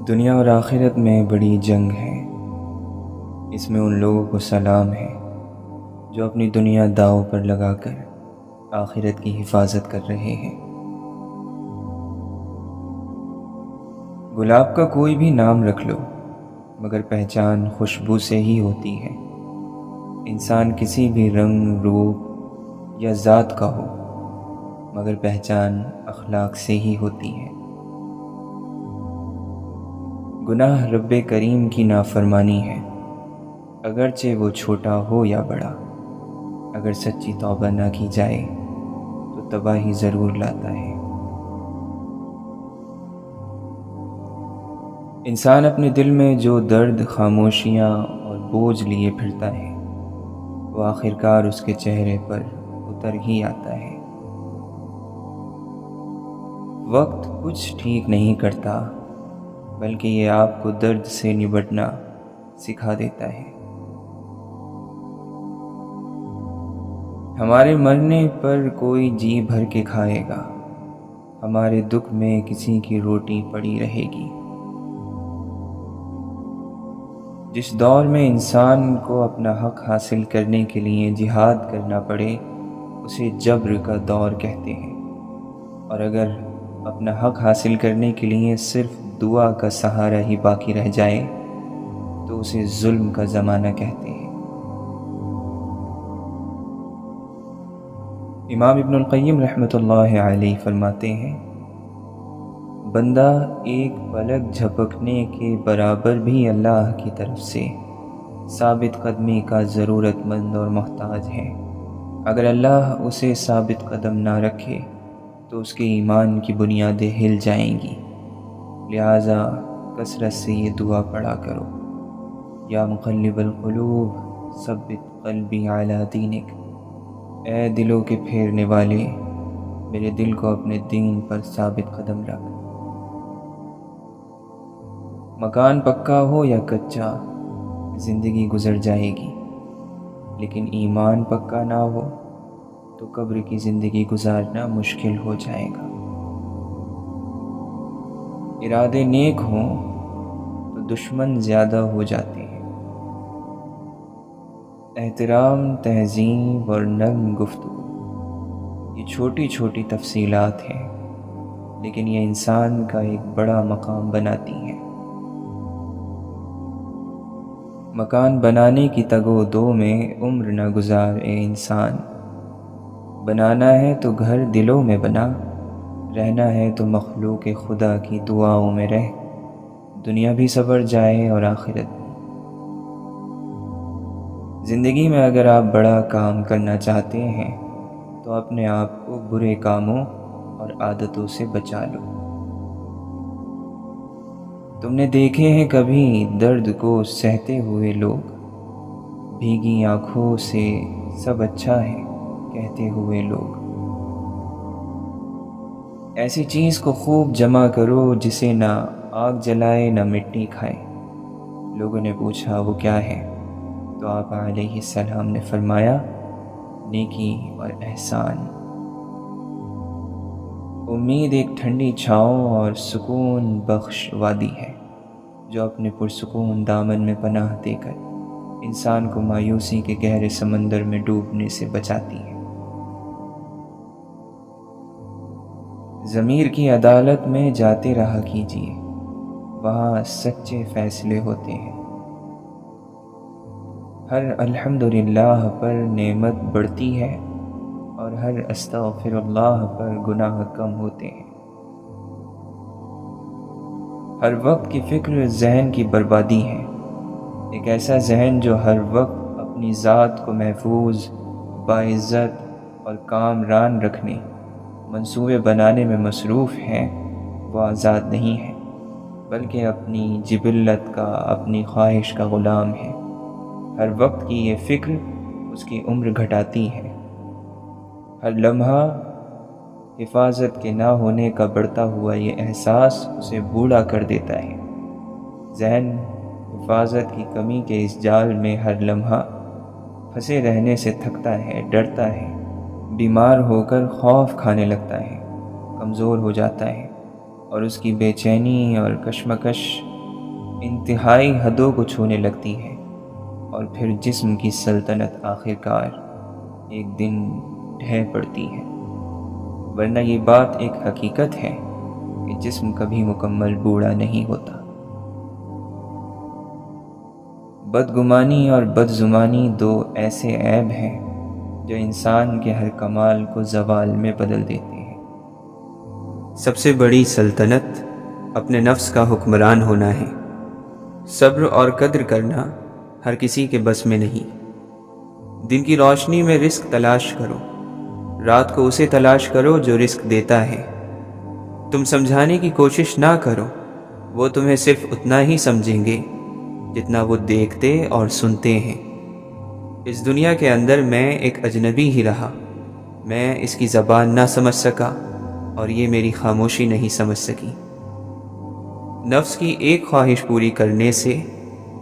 دنیا اور آخرت میں بڑی جنگ ہے۔ اس میں ان لوگوں کو سلام ہے جو اپنی دنیا داؤ پر لگا کر آخرت کی حفاظت کر رہے ہیں۔ گلاب کا کوئی بھی نام رکھ لو مگر پہچان خوشبو سے ہی ہوتی ہے۔ انسان کسی بھی رنگ، روپ یا ذات کا ہو مگر پہچان اخلاق سے ہی ہوتی ہے۔ گناہ رب کریم کی نافرمانی ہے، اگرچہ وہ چھوٹا ہو یا بڑا۔ اگر سچی توبہ نہ کی جائے تو تباہی ضرور لاتا ہے۔ انسان اپنے دل میں جو درد، خاموشیاں اور بوجھ لیے پھرتا ہے وہ آخرکار اس کے چہرے پر اتر ہی آتا ہے۔ وقت کچھ ٹھیک نہیں کرتا بلکہ یہ آپ کو درد سے نمٹنا سکھا دیتا ہے۔ ہمارے مرنے پر کوئی جی بھر کے کھائے گا، ہمارے دکھ میں کسی کی روٹی پڑی رہے گی۔ جس دور میں انسان کو اپنا حق حاصل کرنے کے لیے جہاد کرنا پڑے اسے جبر کا دور کہتے ہیں، اور اگر اپنا حق حاصل کرنے کے لیے صرف دعا کا سہارا ہی باقی رہ جائے تو اسے ظلم کا زمانہ کہتے ہیں۔ امام ابن القیم رحمۃ اللہ علیہ فرماتے ہیں، بندہ ایک پلک جھپکنے کے برابر بھی اللہ کی طرف سے ثابت قدمی کا ضرورت مند اور محتاج ہے۔ اگر اللہ اسے ثابت قدم نہ رکھے تو اس کے ایمان کی بنیادیں ہل جائیں گی، لہٰذا کثرت سے یہ دعا پڑھا کرو، یا مقلب القلوب ثبت قلبی علی دینک، اے دلوں کے پھیرنے والے میرے دل کو اپنے دین پر ثابت قدم رکھ۔ مکان پکا ہو یا کچا زندگی گزر جائے گی، لیکن ایمان پکا نہ ہو تو قبر کی زندگی گزارنا مشکل ہو جائے گا۔ ارادے نیک ہوں تو دشمن زیادہ ہو جاتے ہیں۔ احترام، تہذیب اور نرم گفتگو یہ چھوٹی چھوٹی تفصیلات ہیں، لیکن یہ انسان کا ایک بڑا مقام بناتی ہیں۔ مکان بنانے کی تگ و دو میں عمر نہ گزار اے انسان، بنانا ہے تو گھر دلوں میں بنا، رہنا ہے تو مخلوق خدا کی دعاؤں میں رہ، دنیا بھی سنور جائے اور آخرت بھی۔ زندگی میں اگر آپ بڑا کام کرنا چاہتے ہیں تو اپنے آپ کو برے کاموں اور عادتوں سے بچا لو۔ تم نے دیکھے ہیں کبھی درد کو سہتے ہوئے لوگ، بھیگی آنکھوں سے سب اچھا ہے کہتے ہوئے لوگ؟ ایسی چیز کو خوب جمع کرو جسے نہ آگ جلائے نہ مٹی کھائے۔ لوگوں نے پوچھا وہ کیا ہے؟ تو آپ علیہ السلام نے فرمایا، نیکی اور احسان۔ امید ایک ٹھنڈی چھاؤں اور سکون بخش وادی ہے جو اپنے پرسکون دامن میں پناہ دے کر انسان کو مایوسی کے گہرے سمندر میں ڈوبنے سے بچاتی ہے۔ ضمیر کی عدالت میں جاتے رہا کیجیے، وہاں سچے فیصلے ہوتے ہیں۔ ہر الحمدللہ پر نعمت بڑھتی ہے اور ہر استغفر اللہ پر گناہ کم ہوتے ہیں۔ ہر وقت کی فکر ذہن کی بربادی ہے۔ ایک ایسا ذہن جو ہر وقت اپنی ذات کو محفوظ، باعزت اور کامران رکھنے، منصوبے بنانے میں مصروف ہے، وہ آزاد نہیں ہے بلکہ اپنی جبلت کا، اپنی خواہش کا غلام ہے۔ ہر وقت کی یہ فکر اس کی عمر گھٹاتی ہے۔ ہر لمحہ حفاظت کے نہ ہونے کا بڑھتا ہوا یہ احساس اسے بوڑھا کر دیتا ہے۔ ذہن حفاظت کی کمی کے اس جال میں ہر لمحہ پھنسے رہنے سے تھکتا ہے، ڈرتا ہے، بیمار ہو کر خوف کھانے لگتا ہے، کمزور ہو جاتا ہے، اور اس کی بے چینی اور کشمکش انتہائی حدوں کو چھونے لگتی ہے اور پھر جسم کی سلطنت آخرکار ایک دن ڈھہ پڑتی ہے، ورنہ یہ بات ایک حقیقت ہے کہ جسم کبھی مکمل بوڑھا نہیں ہوتا۔ بدگمانی اور بدزمانی دو ایسے عیب ہیں جو انسان کے ہر کمال کو زوال میں بدل دیتے ہیں۔ سب سے بڑی سلطنت اپنے نفس کا حکمران ہونا ہے۔ صبر اور قدر کرنا ہر کسی کے بس میں نہیں۔ دن کی روشنی میں رزق تلاش کرو، رات کو اسے تلاش کرو جو رزق دیتا ہے۔ تم سمجھانے کی کوشش نہ کرو، وہ تمہیں صرف اتنا ہی سمجھیں گے جتنا وہ دیکھتے اور سنتے ہیں۔ اس دنیا کے اندر میں ایک اجنبی ہی رہا، میں اس کی زبان نہ سمجھ سکا اور یہ میری خاموشی نہیں سمجھ سکی۔ نفس کی ایک خواہش پوری کرنے سے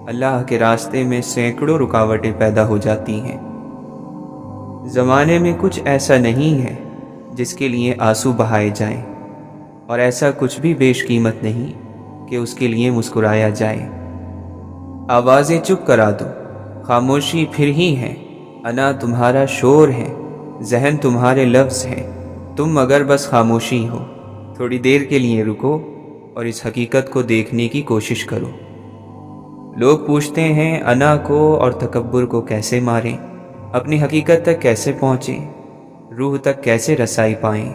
اللہ کے راستے میں سینکڑوں رکاوٹیں پیدا ہو جاتی ہیں۔ زمانے میں کچھ ایسا نہیں ہے جس کے لیے آنسو بہائے جائیں، اور ایسا کچھ بھی بیش قیمت نہیں کہ اس کے لیے مسکرایا جائے۔ آوازیں چپ کرا دو، خاموشی پھر ہی ہے۔ انا تمہارا شور ہے، ذہن تمہارے لفظ ہیں۔ تم اگر بس خاموشی ہو، تھوڑی دیر کے لیے رکو اور اس حقیقت کو دیکھنے کی کوشش کرو۔ لوگ پوچھتے ہیں انا کو اور تکبر کو کیسے ماریں، اپنی حقیقت تک کیسے پہنچیں، روح تک کیسے رسائی پائیں۔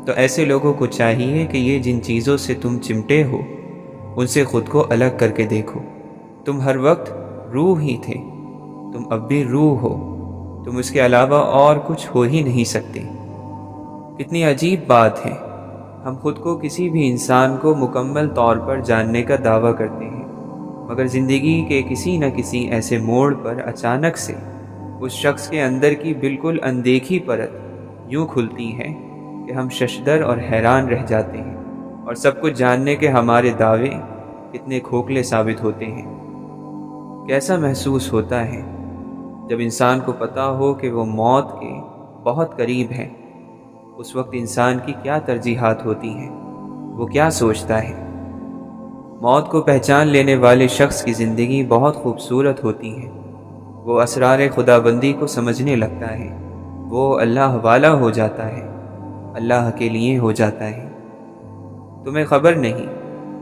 تو ایسے لوگوں کو چاہیے کہ یہ جن چیزوں سے تم چمٹے ہو ان سے خود کو الگ کر کے دیکھو۔ تم ہر وقت روح ہی تھے، تم اب بھی روح ہو، تم اس کے علاوہ اور کچھ ہو ہی نہیں سکتے۔ کتنی عجیب بات ہے، ہم خود کو کسی بھی انسان کو مکمل طور پر جاننے کا دعویٰ کرتے ہیں، مگر زندگی کے کسی نہ کسی ایسے موڑ پر اچانک سے اس شخص کے اندر کی بالکل اندیکھی پرت یوں کھلتی ہے کہ ہم ششدر اور حیران رہ جاتے ہیں، اور سب کچھ جاننے کے ہمارے دعوے کتنے کھوکھلے ثابت ہوتے ہیں۔ کیسا محسوس ہوتا ہے جب انسان کو پتہ ہو کہ وہ موت کے بہت قریب ہے۔ اس وقت انسان کی کیا ترجیحات ہوتی ہیں، وہ کیا سوچتا ہے۔ موت کو پہچان لینے والے شخص کی زندگی بہت خوبصورت ہوتی ہے۔ وہ اسرار خداوندی کو سمجھنے لگتا ہے، وہ اللہ والا ہو جاتا ہے، اللہ کے لیے ہو جاتا ہے۔ تمہیں خبر نہیں،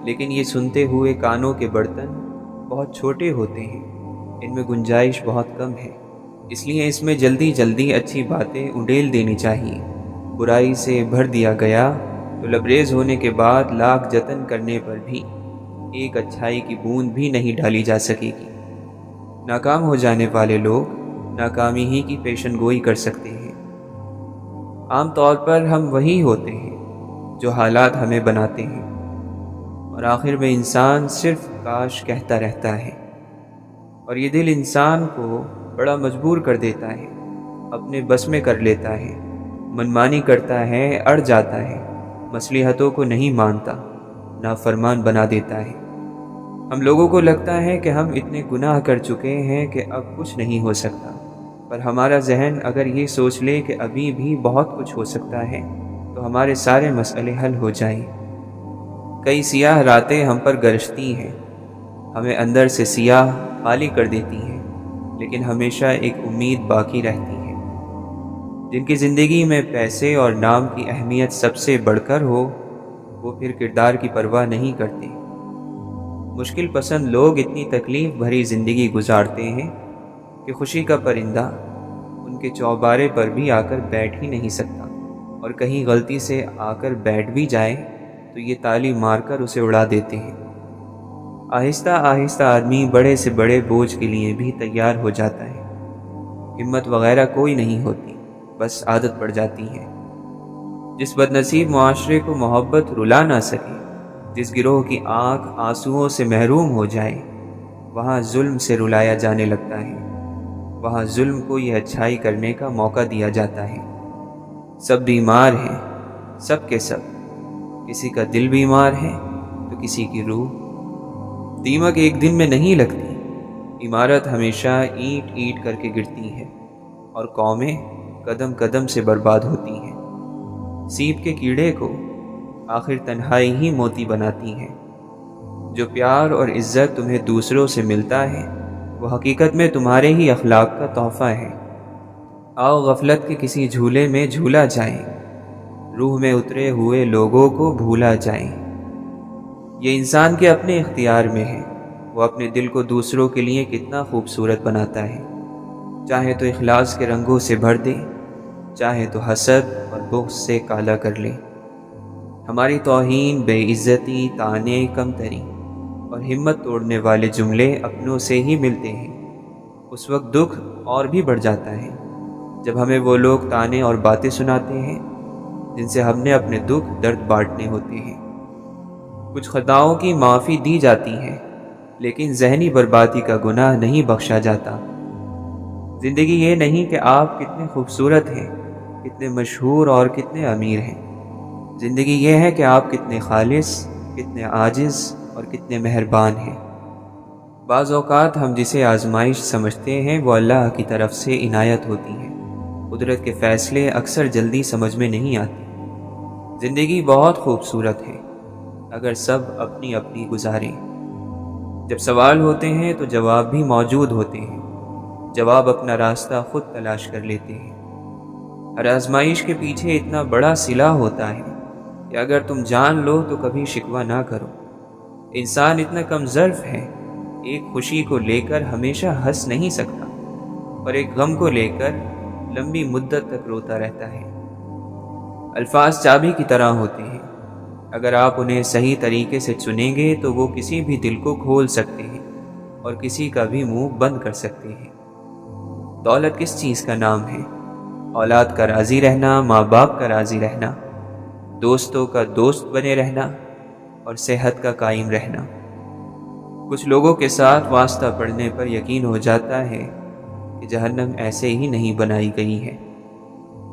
لیکن یہ سنتے ہوئے کانوں کے برتن بہت چھوٹے ہوتے ہیں، ان میں گنجائش بہت کم ہے، اس لیے اس میں جلدی جلدی اچھی باتیں اڈیل دینی چاہیے۔ برائی سے بھر دیا گیا تو لبریز ہونے کے بعد لاکھ جتن کرنے پر بھی ایک اچھائی کی بوند بھی نہیں ڈالی جا سکے گی۔ ناکام ہو جانے والے لوگ ناکامی ہی کی پیشن گوئی کر سکتے ہیں۔ عام طور پر ہم وہی ہوتے ہیں جو حالات ہمیں بناتے ہیں، اور آخر میں انسان صرف کاش کہتا رہتا ہے، اور یہ دل انسان کو بڑا مجبور کر دیتا ہے، اپنے بس میں کر لیتا ہے، منمانی کرتا ہے، اڑ جاتا ہے، مصلحتوں کو نہیں مانتا، نافرمان بنا دیتا ہے۔ ہم لوگوں کو لگتا ہے کہ ہم اتنے گناہ کر چکے ہیں کہ اب کچھ نہیں ہو سکتا، پر ہمارا ذہن اگر یہ سوچ لے کہ ابھی بھی بہت کچھ ہو سکتا ہے تو ہمارے سارے مسئلے حل ہو جائیں۔ کئی سیاہ راتیں ہم پر گرجتی ہیں، ہمیں اندر سے سیاہ خالی کر دیتی ہیں، لیکن ہمیشہ ایک امید باقی رہتی ہے۔ جن کی زندگی میں پیسے اور نام کی اہمیت سب سے بڑھ کر ہو، وہ پھر کردار کی پرواہ نہیں کرتے۔ مشکل پسند لوگ اتنی تکلیف بھری زندگی گزارتے ہیں کہ خوشی کا پرندہ ان کے چوبارے پر بھی آ کر بیٹھ ہی نہیں سکتا، اور کہیں غلطی سے آ کر بیٹھ بھی جائے تو یہ تالی مار کر اسے اڑا دیتے ہیں۔ آہستہ آہستہ آدمی بڑے سے بڑے بوجھ کے لیے بھی تیار ہو جاتا ہے۔ ہمت وغیرہ کوئی نہیں ہوتی، بس عادت پڑ جاتی ہے۔ جس بد نصیب معاشرے کو محبت رلا نہ سکے، جس گروہ کی آنکھ آنسوؤں سے محروم ہو جائے، وہاں ظلم سے رلایا جانے لگتا ہے، وہاں ظلم کو یہ اچھائی کرنے کا موقع دیا جاتا ہے۔ سب بیمار ہیں، سب کے سب، کسی کا دل بیمار ہے تو کسی کی روح۔ دیمک ایک دن میں نہیں لگتی، عمارت ہمیشہ اینٹ اینٹ کر کے گرتی ہے، اور قومیں قدم قدم سے برباد ہوتی ہیں۔ سیب کے کیڑے کو آخر تنہائی ہی موتی بناتی ہیں۔ جو پیار اور عزت تمہیں دوسروں سے ملتا ہے وہ حقیقت میں تمہارے ہی اخلاق کا تحفہ ہے۔ آؤ غفلت کے کسی جھولے میں جھولا جائیں، روح میں اترے ہوئے لوگوں کو بھولا جائیں۔ یہ انسان کے اپنے اختیار میں ہے، وہ اپنے دل کو دوسروں کے لیے کتنا خوبصورت بناتا ہے، چاہے تو اخلاص کے رنگوں سے بھر دے، چاہے تو حسد اور بغض سے کالا کر لے۔ ہماری توہین، بے عزتی، طعنے، کمتری اور ہمت توڑنے والے جملے اپنوں سے ہی ملتے ہیں۔ اس وقت دکھ اور بھی بڑھ جاتا ہے جب ہمیں وہ لوگ طعنے اور باتیں سناتے ہیں جن سے ہم نے اپنے دکھ درد بانٹنے ہوتے ہیں۔ کچھ خطاؤں کی معافی دی جاتی ہے لیکن ذہنی بربادی کا گناہ نہیں بخشا جاتا۔ زندگی یہ نہیں کہ آپ کتنے خوبصورت ہیں، کتنے مشہور اور کتنے امیر ہیں۔ زندگی یہ ہے کہ آپ کتنے خالص، کتنے عاجز اور کتنے مہربان ہیں۔ بعض اوقات ہم جسے آزمائش سمجھتے ہیں وہ اللہ کی طرف سے عنایت ہوتی ہے۔ قدرت کے فیصلے اکثر جلدی سمجھ میں نہیں آتے۔ زندگی بہت خوبصورت ہے اگر سب اپنی اپنی گزاریں۔ جب سوال ہوتے ہیں تو جواب بھی موجود ہوتے ہیں، جواب اپنا راستہ خود تلاش کر لیتے ہیں۔ ہر آزمائش کے پیچھے اتنا بڑا صلہ ہوتا ہے کہ اگر تم جان لو تو کبھی شکوہ نہ کرو۔ انسان اتنا کم ظرف ہے، ایک خوشی کو لے کر ہمیشہ ہنس نہیں سکتا اور ایک غم کو لے کر لمبی مدت تک روتا رہتا ہے۔ الفاظ چابی کی طرح ہوتے ہیں، اگر آپ انہیں صحیح طریقے سے چنیں گے تو وہ کسی بھی دل کو کھول سکتے ہیں اور کسی کا بھی منہ بند کر سکتے ہیں۔ دولت کس چیز کا نام ہے؟ اولاد کا راضی رہنا، ماں باپ کا راضی رہنا، دوستوں کا دوست بنے رہنا اور صحت کا قائم رہنا۔ کچھ لوگوں کے ساتھ واسطہ پڑھنے پر یقین ہو جاتا ہے کہ جہنم ایسے ہی نہیں بنائی گئی ہے۔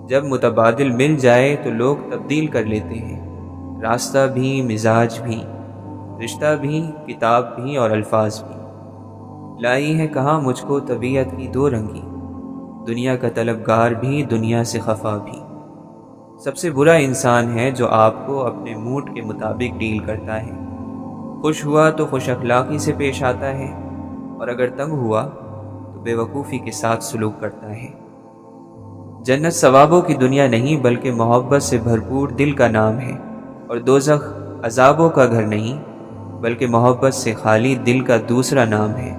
جب متبادل مل جائے تو لوگ تبدیل کر لیتے ہیں، راستہ بھی، مزاج بھی، رشتہ بھی، کتاب بھی اور الفاظ بھی۔ لائی ہے کہاں مجھ کو طبیعت کی دو رنگی، دنیا کا طلبگار بھی، دنیا سے خفا بھی۔ سب سے برا انسان ہے جو آپ کو اپنے موڈ کے مطابق ڈیل کرتا ہے۔ خوش ہوا تو خوش اخلاقی سے پیش آتا ہے اور اگر تنگ ہوا تو بے وقوفی کے ساتھ سلوک کرتا ہے۔ جنت ثوابوں کی دنیا نہیں بلکہ محبت سے بھرپور دل کا نام ہے، اور دوزخ عذابوں کا گھر نہیں بلکہ محبت سے خالی دل کا دوسرا نام ہے۔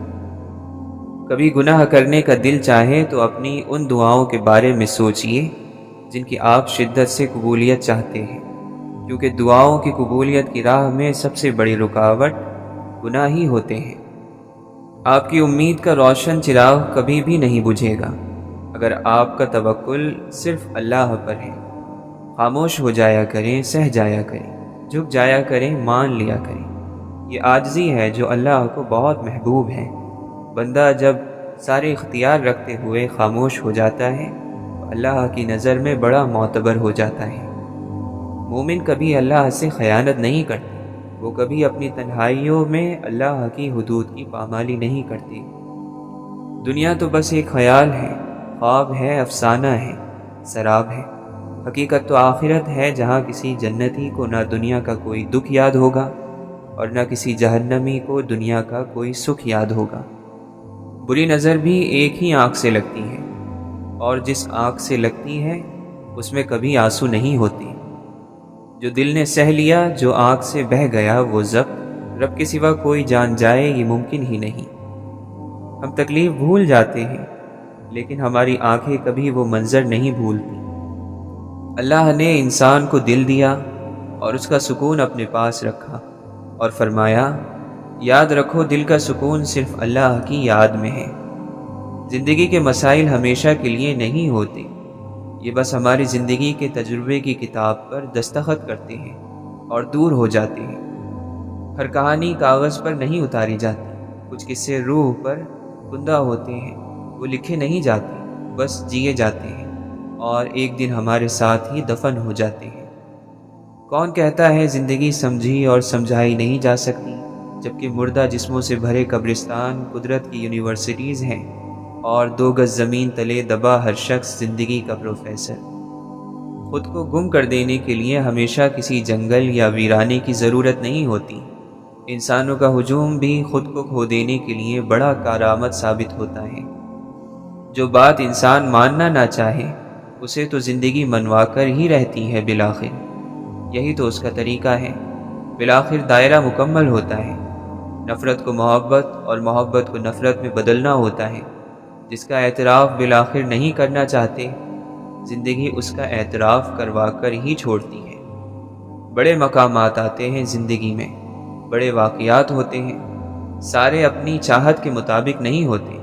کبھی گناہ کرنے کا دل چاہے تو اپنی ان دعاؤں کے بارے میں سوچئے جن کی آپ شدت سے قبولیت چاہتے ہیں، کیونکہ دعاؤں کی قبولیت کی راہ میں سب سے بڑی رکاوٹ گناہ ہی ہوتے ہیں۔ آپ کی امید کا روشن چراغ کبھی بھی نہیں بجھے گا اگر آپ کا توکل صرف اللہ پر ہے۔ خاموش ہو جایا کریں، سہ جایا کریں، جھک جایا کریں، مان لیا کریں۔ یہ عاجزی ہے جو اللہ کو بہت محبوب ہے۔ بندہ جب سارے اختیار رکھتے ہوئے خاموش ہو جاتا ہے تو اللہ کی نظر میں بڑا معتبر ہو جاتا ہے۔ مومن کبھی اللہ سے خیانت نہیں کرتے، وہ کبھی اپنی تنہائیوں میں اللہ کی حدود کی پامالی نہیں کرتے۔ دنیا تو بس ایک خیال ہے، خواب ہے، افسانہ ہے، سراب ہے۔ حقیقت تو آخرت ہے جہاں کسی جنتی کو نہ دنیا کا کوئی دکھ یاد ہوگا اور نہ کسی جہنمی کو دنیا کا کوئی سکھ یاد ہوگا۔ بری نظر بھی ایک ہی آنکھ سے لگتی ہے، اور جس آنکھ سے لگتی ہے اس میں کبھی آنسو نہیں ہوتے۔ جو دل نے سہ لیا، جو آنکھ سے بہہ گیا وہ ضبط، رب کے سوا کوئی جان جائے یہ ممکن ہی نہیں۔ ہم تکلیف بھول جاتے ہیں لیکن ہماری آنکھیں کبھی وہ منظر نہیں بھولتی۔ اللہ نے انسان کو دل دیا اور اس کا سکون اپنے پاس رکھا اور فرمایا، یاد رکھو دل کا سکون صرف اللہ کی یاد میں ہے۔ زندگی کے مسائل ہمیشہ کے لیے نہیں ہوتے، یہ بس ہماری زندگی کے تجربے کی کتاب پر دستخط کرتے ہیں اور دور ہو جاتے ہیں۔ ہر کہانی کاغذ پر نہیں اتاری جاتی، کچھ قصے روح پر کندہ ہوتے ہیں، وہ لکھے نہیں جاتے، بس جیے جاتے ہیں اور ایک دن ہمارے ساتھ ہی دفن ہو جاتے ہیں۔ کون کہتا ہے زندگی سمجھی اور سمجھائی نہیں جا سکتی، جبکہ مردہ جسموں سے بھرے قبرستان قدرت کی یونیورسٹیز ہیں اور 2 گز زمین تلے دبا ہر شخص زندگی کا پروفیسر۔ خود کو گم کر دینے کے لیے ہمیشہ کسی جنگل یا ویرانے کی ضرورت نہیں ہوتی، انسانوں کا ہجوم بھی خود کو کھو دینے کے لیے بڑا کارآمد ثابت ہوتا ہے۔ جو بات انسان ماننا نہ چاہے اسے تو زندگی منوا کر ہی رہتی ہے بالآخر، یہی تو اس کا طریقہ ہے۔ بالآخر دائرہ مکمل ہوتا ہے، نفرت کو محبت اور محبت کو نفرت میں بدلنا ہوتا ہے۔ جس کا اعتراف بالآخر نہیں کرنا چاہتے، زندگی اس کا اعتراف کروا کر ہی چھوڑتی ہے۔ بڑے مقامات آتے ہیں زندگی میں، بڑے واقعات ہوتے ہیں، سارے اپنی چاہت کے مطابق نہیں ہوتے،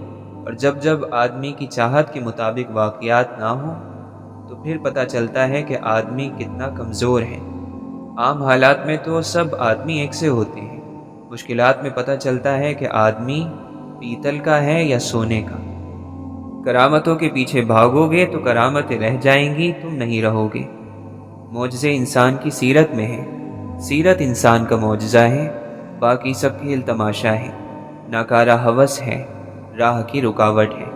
اور جب جب آدمی کی چاہت کے مطابق واقعات نہ ہوں تو پھر پتہ چلتا ہے کہ آدمی کتنا کمزور ہے۔ عام حالات میں تو سب آدمی ایک سے ہوتے ہیں، مشکلات میں پتہ چلتا ہے کہ آدمی پیتل کا ہے یا سونے کا۔ کرامتوں کے پیچھے بھاگو گے تو کرامتیں رہ جائیں گی، تم نہیں رہو گے۔ معجزے انسان کی سیرت میں ہے، سیرت انسان کا معجزہ ہے، باقی سب کھیل تماشا ہے، ناکارہ ہوس ہے، راہ کی رکاوٹ ہے۔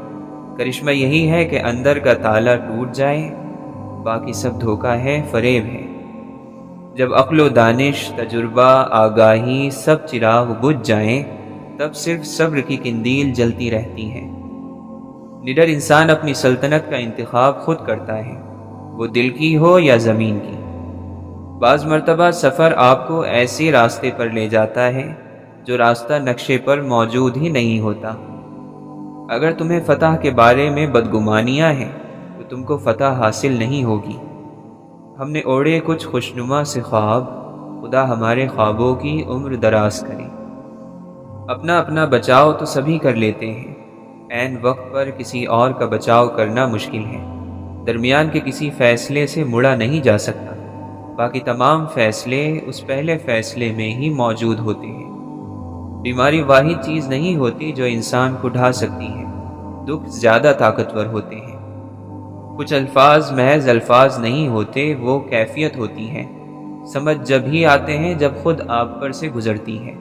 کرشمہ یہی ہے کہ اندر کا تالا ٹوٹ جائے، باقی سب دھوکہ ہے، فریب ہے۔ جب عقل و دانش، تجربہ، آگاہی سب چراغ بجھ جائیں، تب صرف صبر کی قندیل جلتی رہتی ہے۔ نڈر انسان اپنی سلطنت کا انتخاب خود کرتا ہے، وہ دل کی ہو یا زمین کی۔ بعض مرتبہ سفر آپ کو ایسے راستے پر لے جاتا ہے جو راستہ نقشے پر موجود ہی نہیں ہوتا۔ اگر تمہیں فتح کے بارے میں بدگمانیاں ہیں تو تم کو فتح حاصل نہیں ہوگی۔ ہم نے اوڑھے کچھ خوشنما سے خواب، خدا ہمارے خوابوں کی عمر دراز کرے۔ اپنا اپنا بچاؤ تو سبھی کر لیتے ہیں، عین وقت پر کسی اور کا بچاؤ کرنا مشکل ہے۔ درمیان کے کسی فیصلے سے مڑا نہیں جا سکتا، باقی تمام فیصلے اس پہلے فیصلے میں ہی موجود ہوتے ہیں۔ بیماری واحد چیز نہیں ہوتی جو انسان کو ڈھا سکتی ہے، دکھ زیادہ طاقتور ہوتے ہیں۔ کچھ الفاظ محض الفاظ نہیں ہوتے، وہ کیفیت ہوتی ہے۔ سمجھ جب ہی آتے ہیں جب خود آپ پر سے گزرتی ہے۔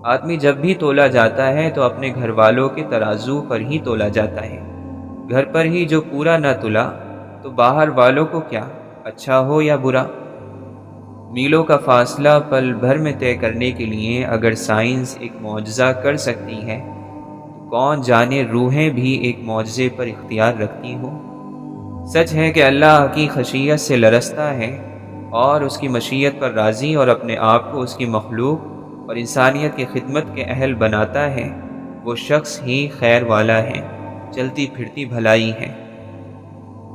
آدمی جب بھی تولا جاتا ہے تو اپنے گھر والوں کے ترازو پر ہی تولا جاتا ہے۔ گھر پر ہی جو پورا نہ تلا تو باہر والوں کو کیا، اچھا ہو یا برا۔ میلوں کا فاصلہ پل بھر میں طے کرنے کے لیے اگر سائنس ایک معجزہ کر سکتی ہے تو کون جانے روحیں بھی ایک معجزے پر اختیار رکھتی ہوں۔ سچ ہے کہ اللہ کی خشیت سے لرزتا ہے اور اس کی مشیت پر راضی اور اپنے آپ کو اس کی مخلوق اور انسانیت کی خدمت کے اہل بناتا ہے، وہ شخص ہی خیر والا ہے، چلتی پھرتی بھلائی ہے۔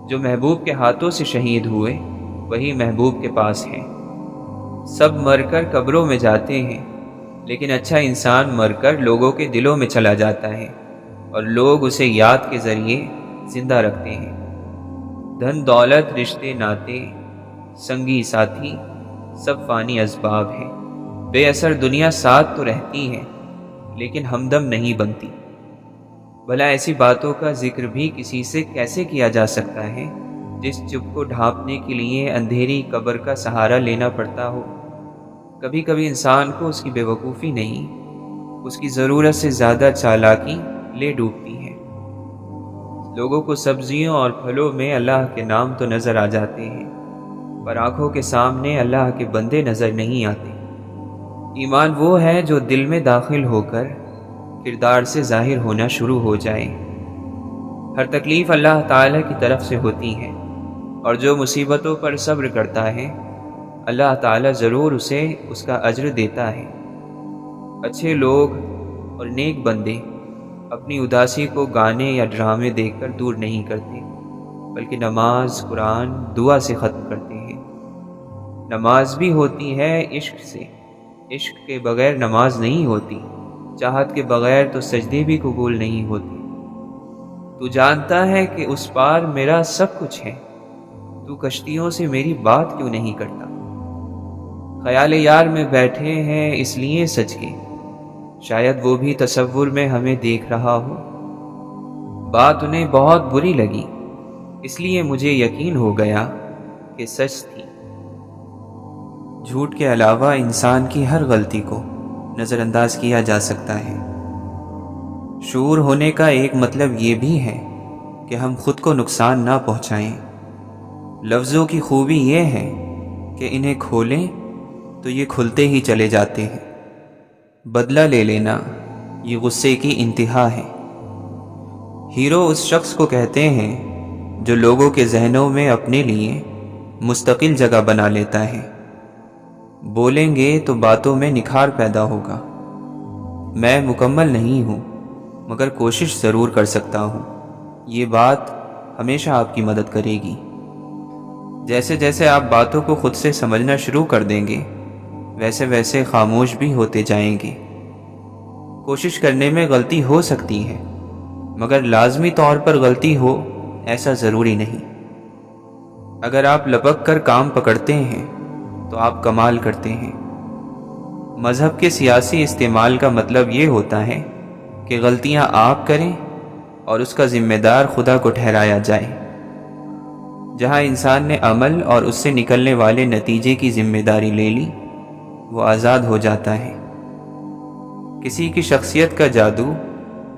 جو محبوب کے ہاتھوں سے شہید ہوئے وہی محبوب کے پاس ہیں۔ سب مر کر قبروں میں جاتے ہیں، لیکن اچھا انسان مر کر لوگوں کے دلوں میں چلا جاتا ہے اور لوگ اسے یاد کے ذریعے زندہ رکھتے ہیں۔ دھن دولت، رشتے ناتے، سنگی ساتھی سب فانی اسباب ہیں۔ بے اثر دنیا ساتھ تو رہتی ہے لیکن ہمدم نہیں بنتی۔ بھلا ایسی باتوں کا ذکر بھی کسی سے کیسے کیا جا سکتا ہے جس چپ کو ڈھانپنے کے لیے اندھیری قبر کا سہارا لینا پڑتا ہو۔ کبھی کبھی انسان کو اس کی بے وقوفی نہیں، اس کی ضرورت سے زیادہ چالاکی لے ڈوبتی ہے۔ لوگوں کو سبزیوں اور پھلوں میں اللہ کے نام تو نظر آ جاتے ہیں، پر آنکھوں کے سامنے اللہ کے بندے نظر نہیں آتے۔ ایمان وہ ہے جو دل میں داخل ہو کر کردار سے ظاہر ہونا شروع ہو جائے۔ ہر تکلیف اللہ تعالیٰ کی طرف سے ہوتی ہے، اور جو مصیبتوں پر صبر کرتا ہے اللہ تعالیٰ ضرور اسے اس کا اجر دیتا ہے۔ اچھے لوگ اور نیک بندے اپنی اداسی کو گانے یا ڈرامے دیکھ کر دور نہیں کرتے، بلکہ نماز، قرآن، دعا سے ختم کرتے ہیں۔ نماز بھی ہوتی ہے عشق سے، عشق کے بغیر نماز نہیں ہوتی، چاہت کے بغیر تو سجدے بھی قبول نہیں ہوتے۔ تو جانتا ہے کہ اس پار میرا سب کچھ ہے، تو کشتیوں سے میری بات کیوں نہیں کرتا؟ خیال یار میں بیٹھے ہیں اس لیے سج کے، شاید وہ بھی تصور میں ہمیں دیکھ رہا ہو۔ بات انہیں بہت بری لگی، اس لیے مجھے یقین ہو گیا کہ سچ تھی۔ جھوٹ کے علاوہ انسان کی ہر غلطی کو نظر انداز کیا جا سکتا ہے۔ شعور ہونے کا ایک مطلب یہ بھی ہے کہ ہم خود کو نقصان نہ پہنچائیں۔ لفظوں کی خوبی یہ ہے کہ انہیں کھولیں تو یہ کھلتے ہی چلے جاتے ہیں۔ بدلہ لے لینا یہ غصے کی انتہا ہے۔ ہیرو اس شخص کو کہتے ہیں جو لوگوں کے ذہنوں میں اپنے لیے مستقل جگہ بنا لیتا ہے۔ بولیں گے تو باتوں میں نکھار پیدا ہوگا۔ میں مکمل نہیں ہوں مگر کوشش ضرور کر سکتا ہوں، یہ بات ہمیشہ آپ کی مدد کرے گی۔ جیسے جیسے آپ باتوں کو خود سے سمجھنا شروع کر دیں گے ویسے ویسے خاموش بھی ہوتے جائیں گے۔ کوشش کرنے میں غلطی ہو سکتی ہے مگر لازمی طور پر غلطی ہو ایسا ضروری نہیں۔ اگر آپ لپک کر کام پکڑتے ہیں تو آپ کمال کرتے ہیں۔ مذہب کے سیاسی استعمال کا مطلب یہ ہوتا ہے کہ غلطیاں آپ کریں اور اس کا ذمہ دار خدا کو ٹھہرایا جائے۔ جہاں انسان نے عمل اور اس سے نکلنے والے نتیجے کی ذمہ داری لے لی وہ آزاد ہو جاتا ہے۔ کسی کی شخصیت کا جادو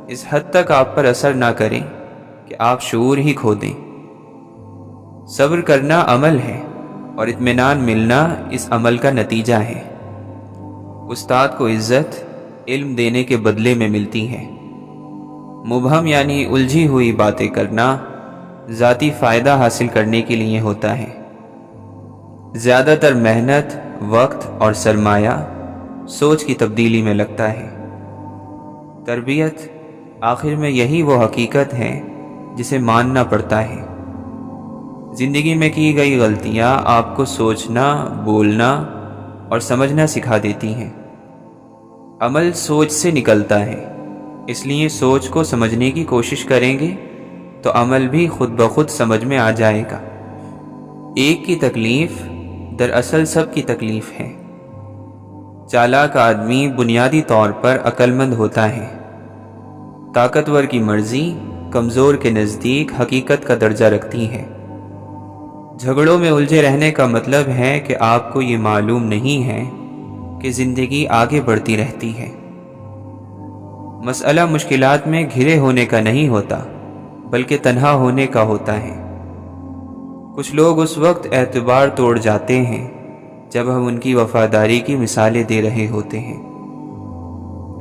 اس حد تک آپ پر اثر نہ کرے کہ آپ شعور ہی کھو دیں۔ صبر کرنا عمل ہے اور اطمینان ملنا اس عمل کا نتیجہ ہے۔ استاد کو عزت علم دینے کے بدلے میں ملتی ہے۔ مبہم یعنی الجھی ہوئی باتیں کرنا ذاتی فائدہ حاصل کرنے کے لیے ہوتا ہے۔ زیادہ تر محنت، وقت اور سرمایہ سوچ کی تبدیلی میں لگتا ہے۔ تربیت آخر میں یہی وہ حقیقت ہے جسے ماننا پڑتا ہے۔ زندگی میں کی گئی غلطیاں آپ کو سوچنا، بولنا اور سمجھنا سکھا دیتی ہیں۔ عمل سوچ سے نکلتا ہے، اس لیے سوچ کو سمجھنے کی کوشش کریں گے تو عمل بھی خود بخود سمجھ میں آ جائے گا۔ ایک کی تکلیف دراصل سب کی تکلیف ہے۔ چالاک آدمی بنیادی طور پر عقل مند ہوتا ہے۔ طاقتور کی مرضی کمزور کے نزدیک حقیقت کا درجہ رکھتی ہے۔ جھگڑوں میں الجھے رہنے کا مطلب ہے کہ آپ کو یہ معلوم نہیں ہے کہ زندگی آگے بڑھتی رہتی ہے۔ مسئلہ مشکلات میں گھرے ہونے کا نہیں ہوتا بلکہ تنہا ہونے کا ہوتا ہے۔ کچھ لوگ اس وقت اعتبار توڑ جاتے ہیں جب ہم ان کی وفاداری کی مثالیں دے رہے ہوتے ہیں۔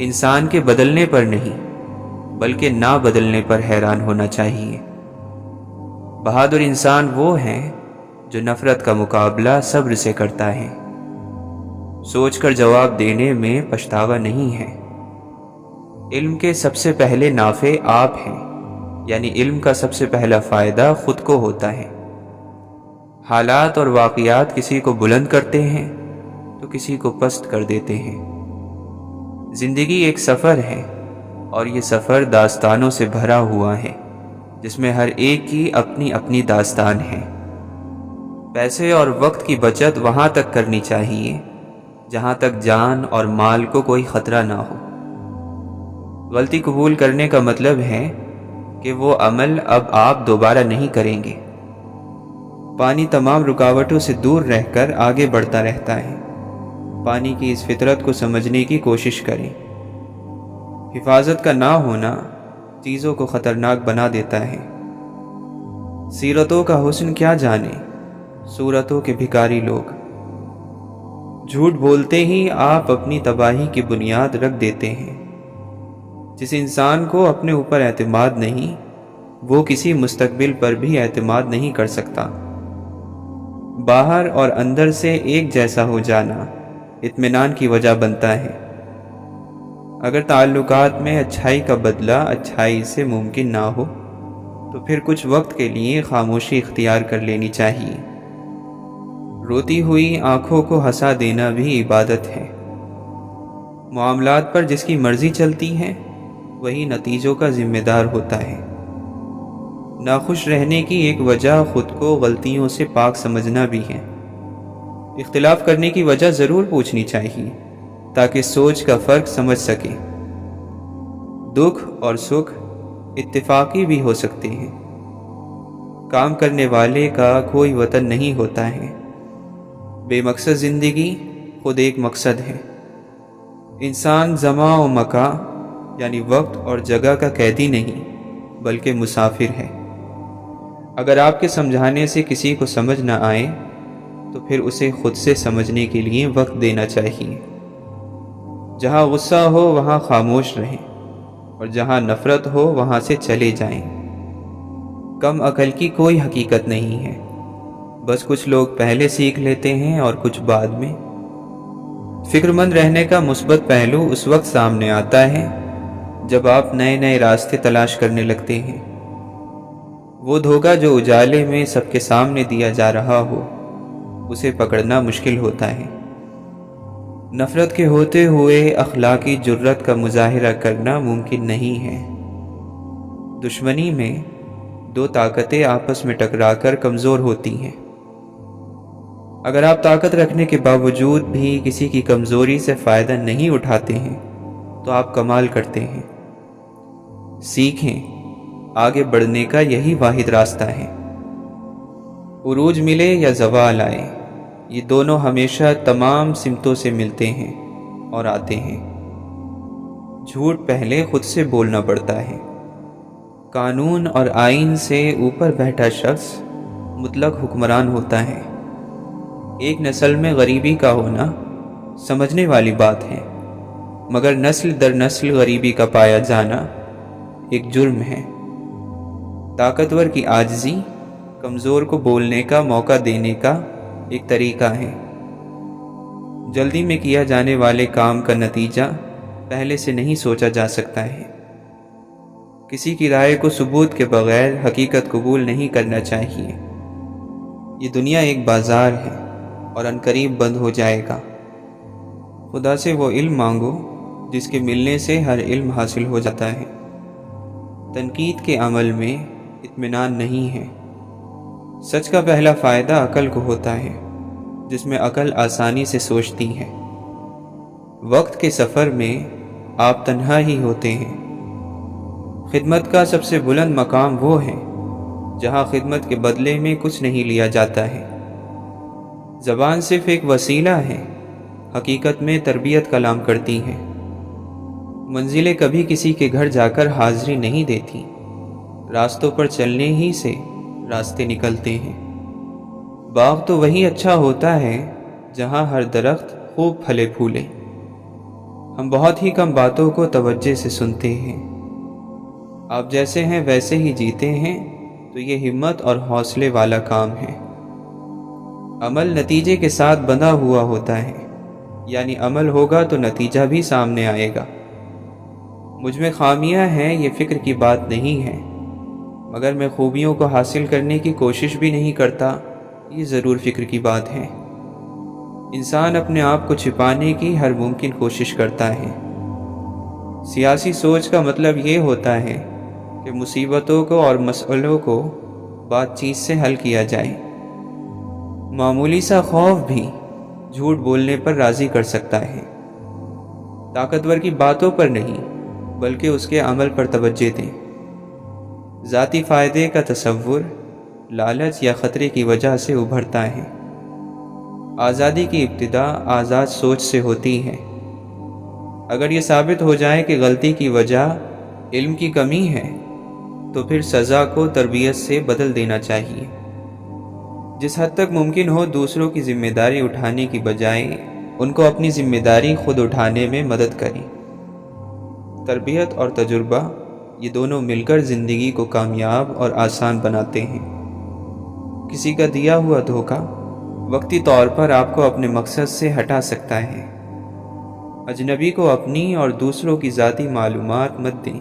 انسان کے بدلنے پر نہیں بلکہ نہ بدلنے پر حیران ہونا چاہیے۔ بہادر انسان وہ ہے جو نفرت کا مقابلہ صبر سے کرتا ہے۔ سوچ کر جواب دینے میں پچھتاوا نہیں ہے۔ علم کے سب سے پہلے نافع آپ ہیں، یعنی علم کا سب سے پہلا فائدہ خود کو ہوتا ہے۔ حالات اور واقعات کسی کو بلند کرتے ہیں تو کسی کو پست کر دیتے ہیں۔ زندگی ایک سفر ہے اور یہ سفر داستانوں سے بھرا ہوا ہے جس میں ہر ایک کی اپنی اپنی داستان ہے۔ پیسے اور وقت کی بچت وہاں تک کرنی چاہیے جہاں تک جان اور مال کو کوئی خطرہ نہ ہو۔ غلطی قبول کرنے کا مطلب ہے کہ وہ عمل اب آپ دوبارہ نہیں کریں گے۔ پانی تمام رکاوٹوں سے دور رہ کر آگے بڑھتا رہتا ہے۔ پانی کی اس فطرت کو سمجھنے کی کوشش کریں۔ حفاظت کا نہ ہونا چیزوں کو خطرناک بنا دیتا ہے۔ سیرتوں کا حسن کیا جانے صورتوں کے بھکاری لوگ۔ جھوٹ بولتے ہی آپ اپنی تباہی کی بنیاد رکھ دیتے ہیں۔ جس انسان کو اپنے اوپر اعتماد نہیں وہ کسی مستقبل پر بھی اعتماد نہیں کر سکتا۔ باہر اور اندر سے ایک جیسا ہو جانا اطمینان کی وجہ بنتا ہے۔ اگر تعلقات میں اچھائی کا بدلہ اچھائی سے ممکن نہ ہو تو پھر کچھ وقت کے لیے خاموشی اختیار کر لینی چاہیے۔ روتی ہوئی آنکھوں کو ہنسا دینا بھی عبادت ہے۔ معاملات پر جس کی مرضی چلتی ہے وہی نتیجوں کا ذمہ دار ہوتا ہے۔ ناخوش رہنے کی ایک وجہ خود کو غلطیوں سے پاک سمجھنا بھی ہے۔ اختلاف کرنے کی وجہ ضرور پوچھنی چاہیے تاکہ سوچ کا فرق سمجھ سکے۔ دکھ اور سکھ اتفاقی بھی ہو سکتے ہیں۔ کام کرنے والے کا کوئی وطن نہیں ہوتا ہے۔ بے مقصد زندگی خود ایک مقصد ہے۔ انسان زمان و مکان یعنی وقت اور جگہ کا قیدی نہیں بلکہ مسافر ہے۔ اگر آپ کے سمجھانے سے کسی کو سمجھ نہ آئے تو پھر اسے خود سے سمجھنے کے لیے وقت دینا چاہیے۔ جہاں غصہ ہو وہاں خاموش رہیں، اور جہاں نفرت ہو وہاں سے چلے جائیں۔ کم عقل کی کوئی حقیقت نہیں ہے، بس کچھ لوگ پہلے سیکھ لیتے ہیں اور کچھ بعد میں۔ فکر مند رہنے کا مثبت پہلو اس وقت سامنے آتا ہے جب آپ نئے نئے راستے تلاش کرنے لگتے ہیں۔ وہ دھوکہ جو اجالے میں سب کے سامنے دیا جا رہا ہو، اسے پکڑنا مشکل ہوتا ہے۔ نفرت کے ہوتے ہوئے اخلاقی جرات کا مظاہرہ کرنا ممکن نہیں ہے۔ دشمنی میں دو طاقتیں آپس میں ٹکرا کر کمزور ہوتی ہیں۔ اگر آپ طاقت رکھنے کے باوجود بھی کسی کی کمزوری سے فائدہ نہیں اٹھاتے ہیں تو آپ کمال کرتے ہیں۔ سیکھیں، آگے بڑھنے کا یہی واحد راستہ ہے۔ عروج ملے یا زوال آئے، یہ دونوں ہمیشہ تمام سمتوں سے ملتے ہیں اور آتے ہیں۔ جھوٹ پہلے خود سے بولنا پڑتا ہے۔ قانون اور آئین سے اوپر بیٹھا شخص مطلق حکمران ہوتا ہے۔ ایک نسل میں غریبی کا ہونا سمجھنے والی بات ہے، مگر نسل در نسل غریبی کا پایا جانا ایک جرم ہے۔ طاقتور کی عاجزی کمزور کو بولنے کا موقع دینے کا ایک طریقہ ہے۔ جلدی میں کیا جانے والے کام کا نتیجہ پہلے سے نہیں سوچا جا سکتا ہے۔ کسی کی رائے کو ثبوت کے بغیر حقیقت قبول نہیں کرنا چاہیے۔ یہ دنیا ایک بازار ہے اور عنقریب بند ہو جائے گا۔ خدا سے وہ علم مانگو جس کے ملنے سے ہر علم حاصل ہو جاتا ہے۔ تنقید کے عمل میں اطمینان نہیں ہے۔ سچ کا پہلا فائدہ عقل کو ہوتا ہے، جس میں عقل آسانی سے سوچتی ہے۔ وقت کے سفر میں آپ تنہا ہی ہوتے ہیں۔ خدمت کا سب سے بلند مقام وہ ہے جہاں خدمت کے بدلے میں کچھ نہیں لیا جاتا ہے۔ زبان صرف ایک وسیلہ ہے، حقیقت میں تربیت کلام کرتی ہے۔ منزلیں کبھی کسی کے گھر جا کر حاضری نہیں دیتی، راستوں پر چلنے ہی سے راستے نکلتے ہیں۔ باغ تو وہی اچھا ہوتا ہے جہاں ہر درخت خوب پھلے پھولے۔ ہم بہت ہی کم باتوں کو توجہ سے سنتے ہیں۔ آپ جیسے ہیں ویسے ہی جیتے ہیں تو یہ ہمت اور حوصلے والا کام ہے۔ عمل نتیجے کے ساتھ بندھا ہوا ہوتا ہے، یعنی عمل ہوگا تو نتیجہ بھی سامنے آئے گا۔ مجھ میں خامیاں ہیں یہ فکر کی بات نہیں ہے، مگر میں خوبیوں کو حاصل کرنے کی کوشش بھی نہیں کرتا، یہ ضرور فکر کی بات ہے۔ انسان اپنے آپ کو چھپانے کی ہر ممکن کوشش کرتا ہے۔ سیاسی سوچ کا مطلب یہ ہوتا ہے کہ مصیبتوں کو اور مسئلوں کو بات چیت سے حل کیا جائے۔ معمولی سا خوف بھی جھوٹ بولنے پر راضی کر سکتا ہے۔ طاقتور کی باتوں پر نہیں بلکہ اس کے عمل پر توجہ دیں۔ ذاتی فائدے کا تصور لالچ یا خطرے کی وجہ سے ابھرتا ہے۔ آزادی کی ابتدا آزاد سوچ سے ہوتی ہے۔ اگر یہ ثابت ہو جائے کہ غلطی کی وجہ علم کی کمی ہے تو پھر سزا کو تربیت سے بدل دینا چاہیے۔ جس حد تک ممکن ہو دوسروں کی ذمہ داری اٹھانے کی بجائے ان کو اپنی ذمہ داری خود اٹھانے میں مدد کریں۔ تربیت اور تجربہ یہ دونوں مل کر زندگی کو کامیاب اور آسان بناتے ہیں۔ کسی کا دیا ہوا دھوکہ وقتی طور پر آپ کو اپنے مقصد سے ہٹا سکتا ہے۔ اجنبی کو اپنی اور دوسروں کی ذاتی معلومات مت دیں۔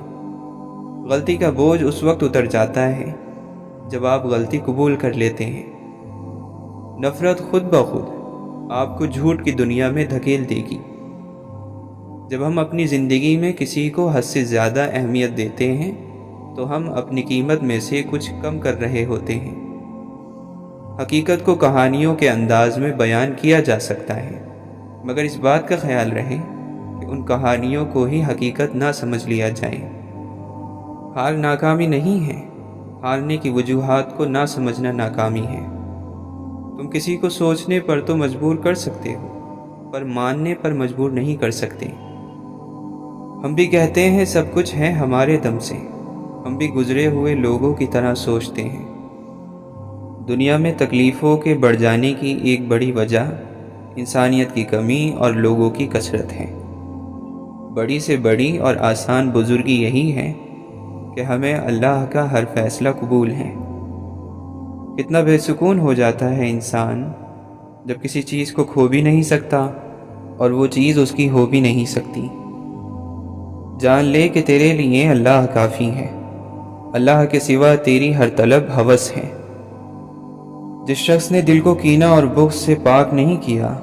غلطی کا بوجھ اس وقت اتر جاتا ہے جب آپ غلطی قبول کر لیتے ہیں۔ نفرت خود بخود آپ کو جھوٹ کی دنیا میں دھکیل دے گی۔ جب ہم اپنی زندگی میں کسی کو حد سے زیادہ اہمیت دیتے ہیں تو ہم اپنی قیمت میں سے کچھ کم کر رہے ہوتے ہیں۔ حقیقت کو کہانیوں کے انداز میں بیان کیا جا سکتا ہے، مگر اس بات کا خیال رہے کہ ان کہانیوں کو ہی حقیقت نہ سمجھ لیا جائے۔ ہار ناکامی نہیں ہے، ہارنے کی وجوہات کو نہ سمجھنا ناکامی ہے۔ تم کسی کو سوچنے پر تو مجبور کر سکتے ہو، پر ماننے پر مجبور نہیں کر سکتے۔ ہم بھی کہتے ہیں سب کچھ ہے ہمارے دم سے، ہم بھی گزرے ہوئے لوگوں کی طرح سوچتے ہیں۔ دنیا میں تکلیفوں کے بڑھ جانے کی ایک بڑی وجہ انسانیت کی کمی اور لوگوں کی کثرت ہے۔ بڑی سے بڑی اور آسان بزرگی یہی ہے کہ ہمیں اللہ کا ہر فیصلہ قبول ہے۔ کتنا بے سکون ہو جاتا ہے انسان جب کسی چیز کو کھو بھی نہیں سکتا اور وہ چیز اس کی ہو بھی نہیں سکتی۔ جان لے کہ تیرے لیے اللہ کافی ہے، اللہ کے سوا تیری ہر طلب ہوس ہے۔ جس شخص نے دل کو کینہ اور بغض سے پاک نہیں کیا،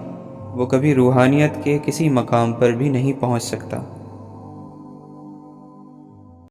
وہ کبھی روحانیت کے کسی مقام پر بھی نہیں پہنچ سکتا۔